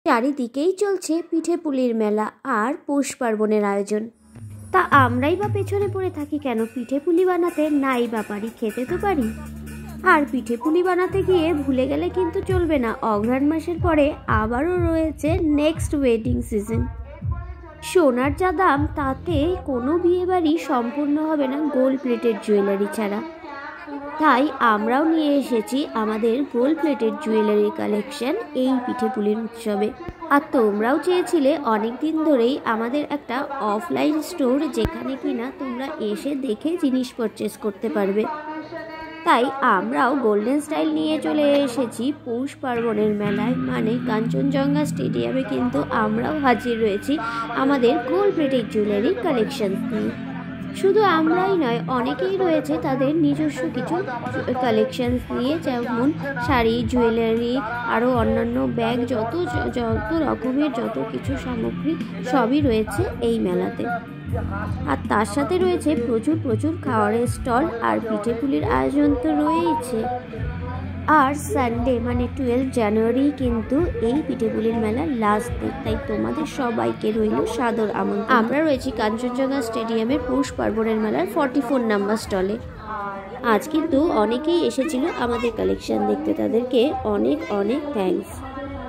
চারিদিকেই চলছে পিঠেপুলির মেলা আর পৌষ পার্বণের আয়োজন। তা আমরাই বা পেছনে পড়ে থাকি কেন? পিঠেপুলি বানাতে নাই বা পারি, খেতে তো পারি। আর পিঠেপুলি বানাতে গিয়ে ভুলে গেলে কিন্তু চলবে না, অঘ্রাণ মাসের পরে আবারও রয়েছে নেক্সট ওয়েডিং সিজন। সোনার যা দাম, তাতে কোনো বিয়ে বাড়ি সম্পূর্ণ হবে না গোল্ড প্লেটেড জুয়েলারি ছাড়া। তাই আমরাও নিয়ে এসেছি আমাদের গোল্ড প্লেটেড জুয়েলারি কালেকশন এই পিঠেপুলির উৎসবে। আর তোমরাও চেয়েছিলে অনেক দিন ধরেই আমাদের একটা অফলাইন স্টোর, যেখানে কিনা তোমরা এসে দেখে জিনিস পারচেস করতে পারবে। তাই আমরাও গোল্ডেন স্টাইল নিয়ে চলে এসেছি পৌষ পার্বণের মেলায়, মানে কাঞ্চনজঙ্ঘা স্টেডিয়ামে কিন্তু আমরাও হাজির রয়েছি আমাদের গোল্ড প্লেটেড জুয়েলারি কালেকশন নিয়ে। শুধু আমরাই নয়, অনেকেই রয়েছে তাদের নিজস্ব কিছু কালেকশানস নিয়ে, যেমন শাড়ি, জুয়েলারি, আরও অন্যান্য ব্যাগ, যত রকমের যত কিছু সামগ্রী সবই রয়েছে এই মেলাতে। আর তার সাথে রয়েছে প্রচুর খাবারের স্টল, আর পিঠেপুলির আয়োজন তো রয়েইছে। আর সানডে মানে 12 জানুয়ারি কিন্তু এই পিঠেপুলির মেলার লাস্ট ডে, তাই তোমাদের সবাইকে রইল সাদর আমন্ত্রণ। আমরা রয়েছি কাঞ্চনজঙ্ঘা স্টেডিয়ামের পৌষ পার্বণের মেলার 44 নাম্বার স্টলে। আজ কিন্তু অনেকেই এসেছিল আমাদের কালেকশন দেখতে, তাদেরকে অনেক থ্যাঙ্কস।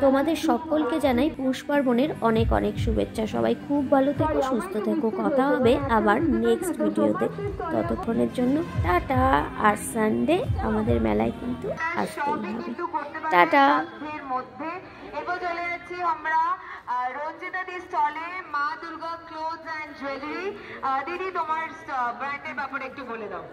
তোমাদের সকলকে জানাই পৌষ পার্বণের অনেক শুভেচ্ছা। সবাই খুব ভালো থেকো, সুস্থ থেকো। কথা হবে আবার নেক্সট ভিডিওতে। ততক্ষণের জন্য টাটা। আর সানডে আমাদের মেলায় কিন্তু আসতেই হবে। টাটা। এবার চলে যাচ্ছি আমরা রঞ্জিতা দি স্টলে, মা দুর্গা ক্লোথস অ্যান্ড জুয়েলারি। দিদি, তোমার ব্র্যান্ডের ব্যাপারে একটু বলে দাও।